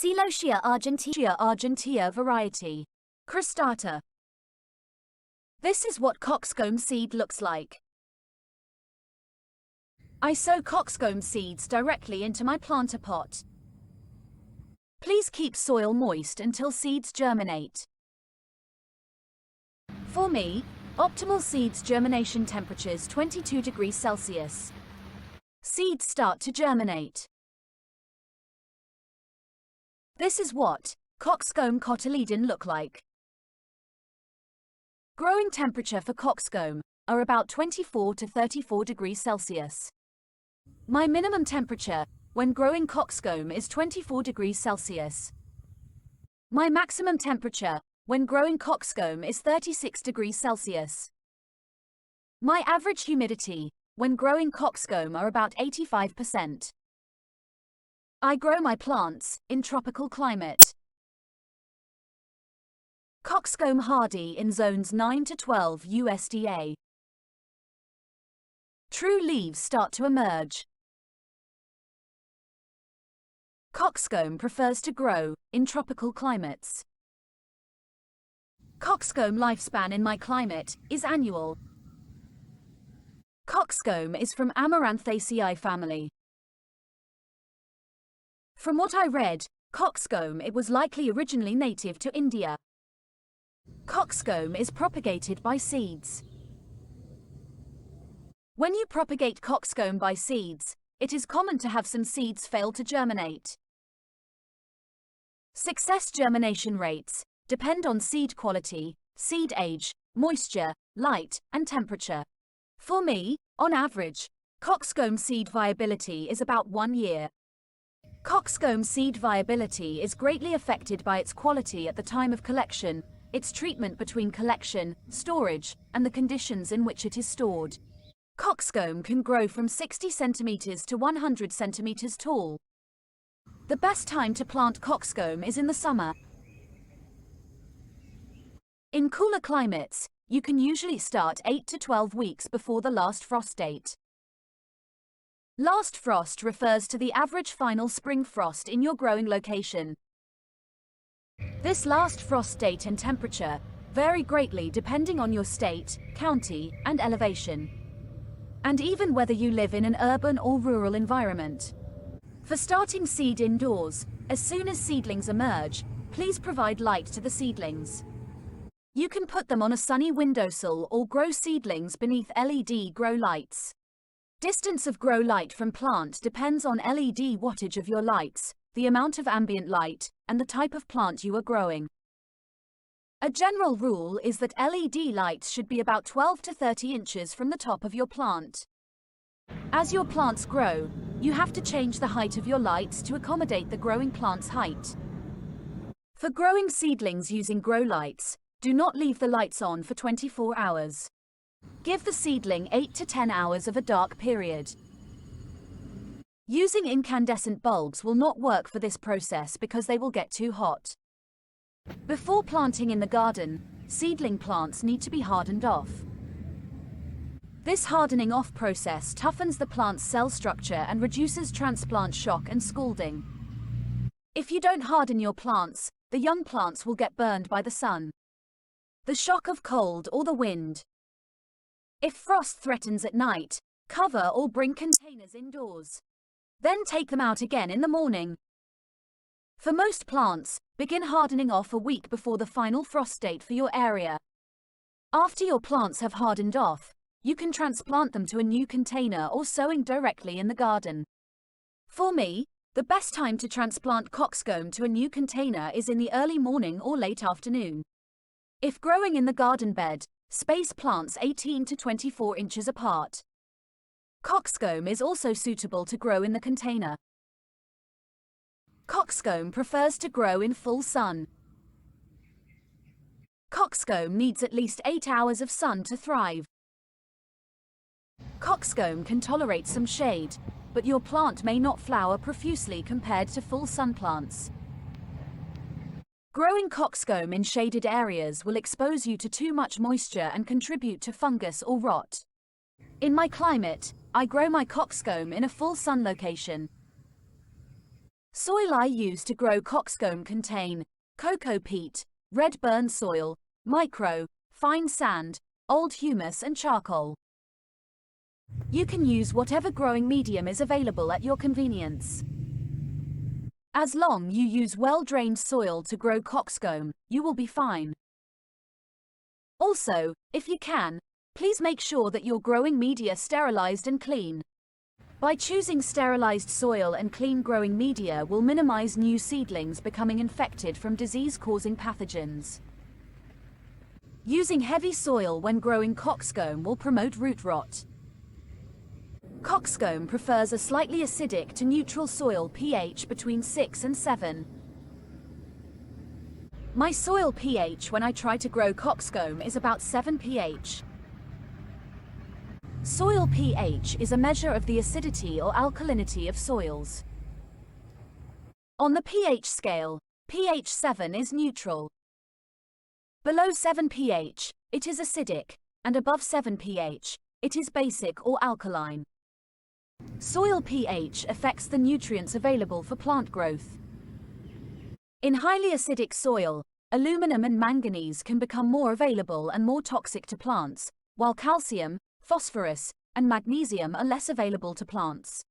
Celosia argentea variety. Cristata. This is what cockscomb seed looks like. I sow cockscomb seeds directly into my planter pot. Please keep soil moist until seeds germinate. For me, optimal seeds germination temperatures 22 degrees Celsius. Seeds start to germinate. This is what cockscomb cotyledon look like. Growing temperature for cockscomb are about 24 to 34 degrees Celsius. My minimum temperature when growing cockscomb is 24 degrees Celsius. My maximum temperature when growing cockscomb is 36 degrees Celsius. My average humidity when growing cockscomb are about 85%. I grow my plants in tropical climate. Cockscomb hardy in zones 9 to 12 USDA. True leaves start to emerge. Cockscomb prefers to grow in tropical climates. Cockscomb lifespan in my climate is annual. Cockscomb is from Amaranthaceae family. From what I read, cockscomb it was likely originally native to India. Cockscomb is propagated by seeds. When you propagate cockscomb by seeds, it is common to have some seeds fail to germinate. Success germination rates depend on seed quality, seed age, moisture, light, and temperature. For me, on average, cockscomb seed viability is about 1 year. Cockscomb seed viability is greatly affected by its quality at the time of collection, its treatment between collection, storage, and the conditions in which it is stored. Cockscomb can grow from 60 centimeters to 100 centimeters tall. The best time to plant cockscomb is in the summer. In cooler climates, you can usually start 8 to 12 weeks before the last frost date. Last frost refers to the average final spring frost in your growing location. This last frost date and temperature vary greatly depending on your state, county, and elevation, and even whether you live in an urban or rural environment. For starting seed indoors, as soon as seedlings emerge, please provide light to the seedlings. You can put them on a sunny windowsill or grow seedlings beneath LED grow lights. Distance of grow light from plant depends on LED wattage of your lights, the amount of ambient light, and the type of plant you are growing. A general rule is that LED lights should be about 12 to 30 inches from the top of your plant. As your plants grow, you have to change the height of your lights to accommodate the growing plant's height. For growing seedlings using grow lights, do not leave the lights on for 24 hours. Give the seedling 8 to 10 hours of a dark period. Using incandescent bulbs will not work for this process because they will get too hot. Before planting in the garden, seedling plants need to be hardened off. This hardening off process toughens the plant's cell structure and reduces transplant shock and scalding. If you don't harden your plants, the young plants will get burned by the sun, the shock of cold, or the wind. If frost threatens at night, cover or bring containers indoors. Then take them out again in the morning. For most plants, begin hardening off a week before the final frost date for your area. After your plants have hardened off, you can transplant them to a new container or sowing directly in the garden. For me, the best time to transplant cockscomb to a new container is in the early morning or late afternoon. If growing in the garden bed, space plants 18 to 24 inches apart. Cockscomb is also suitable to grow in the container. Cockscomb prefers to grow in full sun. Cockscomb needs at least 8 hours of sun to thrive. Cockscomb can tolerate some shade, but your plant may not flower profusely compared to full sun plants. Growing cockscomb in shaded areas will expose you to too much moisture and contribute to fungus or rot. In my climate, I grow my cockscomb in a full sun location. Soil I use to grow cockscomb contain cocoa peat, red burn soil, micro, fine sand, old humus and charcoal. You can use whatever growing medium is available at your convenience. As long as you use well-drained soil to grow cockscomb, you will be fine. Also, if you can, please make sure that your growing media sterilized and clean. By choosing sterilized soil and clean growing media will minimize new seedlings becoming infected from disease-causing pathogens. Using heavy soil when growing cockscomb will promote root rot. Cockscomb prefers a slightly acidic to neutral soil pH between 6 and 7. My soil pH when I try to grow cockscomb is about 7 pH. Soil pH is a measure of the acidity or alkalinity of soils. On the pH scale, pH 7 is neutral. Below 7 pH, it is acidic, and above 7 pH, it is basic or alkaline. Soil pH affects the nutrients available for plant growth. In highly acidic soil, aluminum and manganese can become more available and more toxic to plants, while calcium, phosphorus, and magnesium are less available to plants.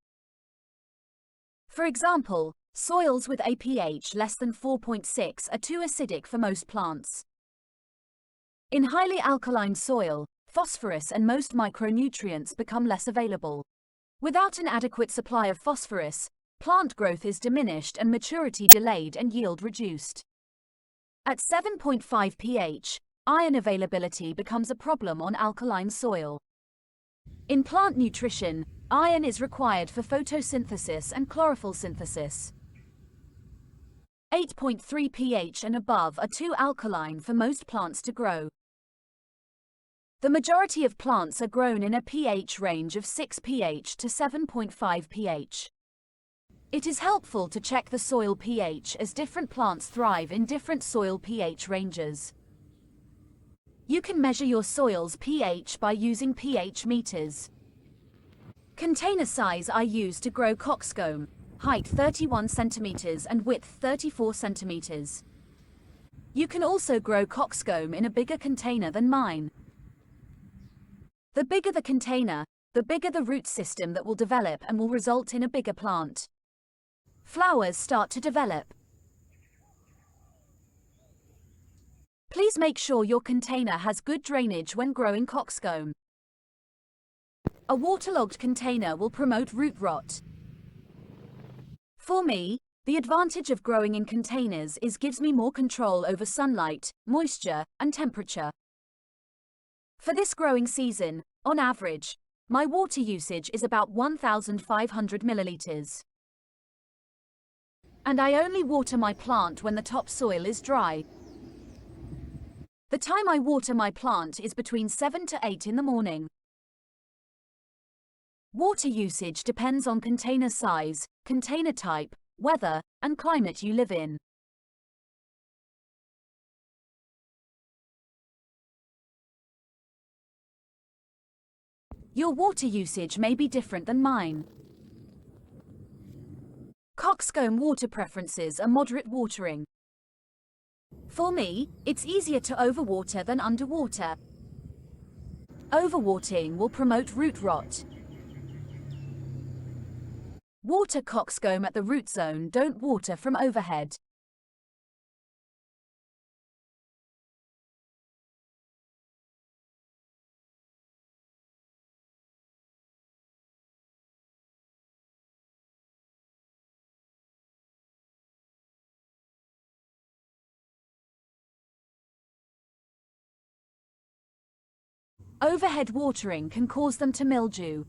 For example, soils with a pH less than 4.6 are too acidic for most plants. In highly alkaline soil, phosphorus and most micronutrients become less available. Without an adequate supply of phosphorus, plant growth is diminished and maturity delayed and yield reduced. At 7.5 pH, iron availability becomes a problem on alkaline soil. In plant nutrition, iron is required for photosynthesis and chlorophyll synthesis. 8.3 pH and above are too alkaline for most plants to grow. The majority of plants are grown in a pH range of 6 pH to 7.5 pH. It is helpful to check the soil pH as different plants thrive in different soil pH ranges. You can measure your soil's pH by using pH meters. Container size I use to grow cockscomb, height 31 centimeters and width 34 centimeters. You can also grow cockscomb in a bigger container than mine. The bigger the container, the bigger the root system that will develop and will result in a bigger plant. Flowers start to develop. Please make sure your container has good drainage when growing cockscomb. A waterlogged container will promote root rot. For me, the advantage of growing in containers is gives me more control over sunlight, moisture, and temperature. For this growing season, on average, my water usage is about 1,500 milliliters. And I only water my plant when the topsoil is dry. The time I water my plant is between 7 to 8 in the morning. Water usage depends on container size, container type, weather, and climate you live in. Your water usage may be different than mine. Cockscomb water preferences are moderate watering. For me, it's easier to overwater than underwater. Overwatering will promote root rot. Water cockscomb at the root zone, don't water from overhead. Overhead watering can cause them to mildew.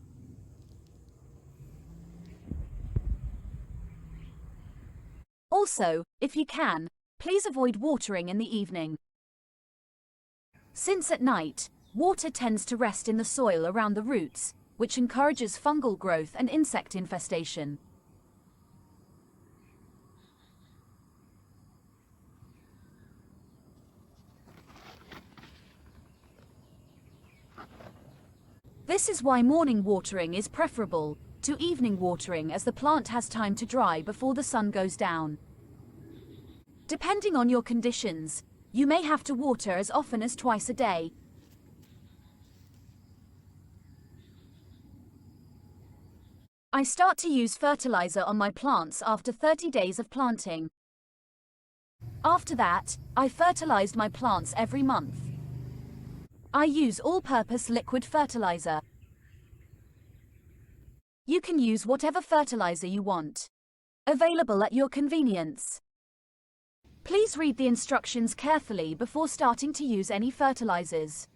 Also, if you can, please avoid watering in the evening. Since at night, water tends to rest in the soil around the roots, which encourages fungal growth and insect infestation. This is why morning watering is preferable. to evening watering as the plant has time to dry before the sun goes down. Depending on your conditions, you may have to water as often as twice a day. I start to use fertilizer on my plants after 30 days of planting. After that, I fertilized my plants every month. I use all-purpose liquid fertilizer. You can use whatever fertilizer you want. Available at your convenience. Please read the instructions carefully before starting to use any fertilizers.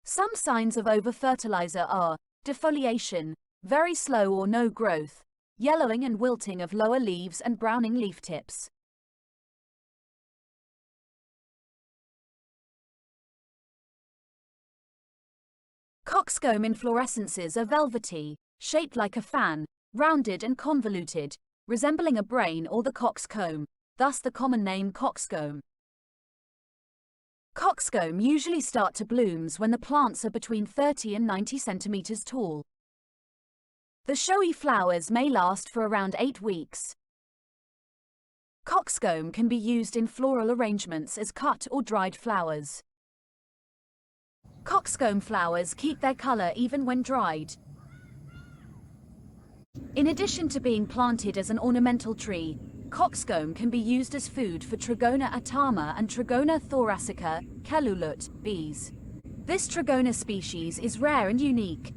Some signs of over-fertilizer are defoliation, very slow or no growth, yellowing and wilting of lower leaves and browning leaf tips. Cockscomb inflorescences are velvety, shaped like a fan, rounded and convoluted, resembling a brain or the cockscomb, thus the common name cockscomb. Cockscomb usually start to blooms when the plants are between 30 and 90 centimeters tall. The showy flowers may last for around 8 weeks. Cockscomb can be used in floral arrangements as cut or dried flowers. Cockscomb flowers keep their color even when dried. In addition to being planted as an ornamental tree, cockscomb can be used as food for Trigona atama and Trigona thoracica, Cellulut, bees. This Trigona species is rare and unique.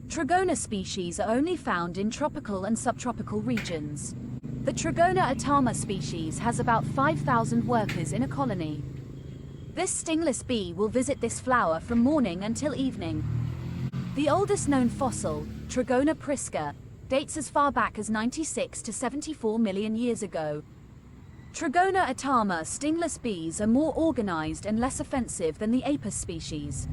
Trigona species are only found in tropical and subtropical regions. The Trigona atama species has about 5,000 workers in a colony. This stingless bee will visit this flower from morning until evening. The oldest known fossil, Trigona prisca, dates as far back as 96 to 74 million years ago. Trigona atama stingless bees are more organized and less offensive than the Apis species.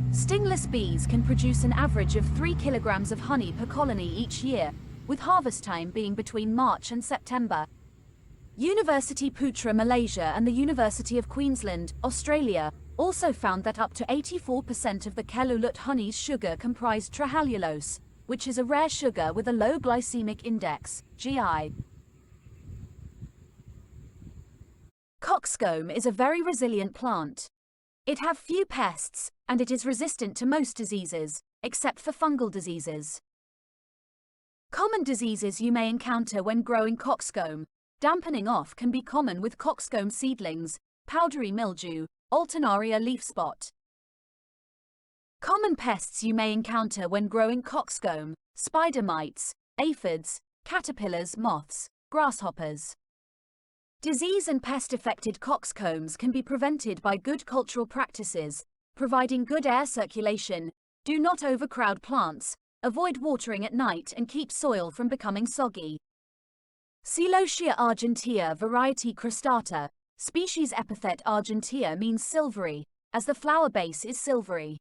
Stingless bees can produce an average of 3 kilograms of honey per colony each year, with harvest time being between March and September. University Putra, Malaysia and the University of Queensland, Australia, also found that up to 84% of the Cellulut honey's sugar comprised trihallulose, which is a rare sugar with a low glycemic index, GI. Cockscomb is a very resilient plant. It has few pests, and it is resistant to most diseases, except for fungal diseases. Common diseases you may encounter when growing cockscomb: dampening off can be common with cockscomb seedlings, powdery mildew, alternaria leaf spot. Common pests you may encounter when growing cockscomb: spider mites, aphids, caterpillars, moths, grasshoppers. Disease and pest-affected cockscombs can be prevented by good cultural practices, providing good air circulation, do not overcrowd plants, avoid watering at night and keep soil from becoming soggy. Celosia argentea variety cristata, species epithet argentea means silvery, as the flower base is silvery.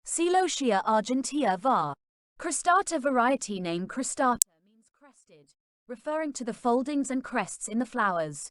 Celosia argentea var. Cristata variety name cristata means crested, referring to the foldings and crests in the flowers.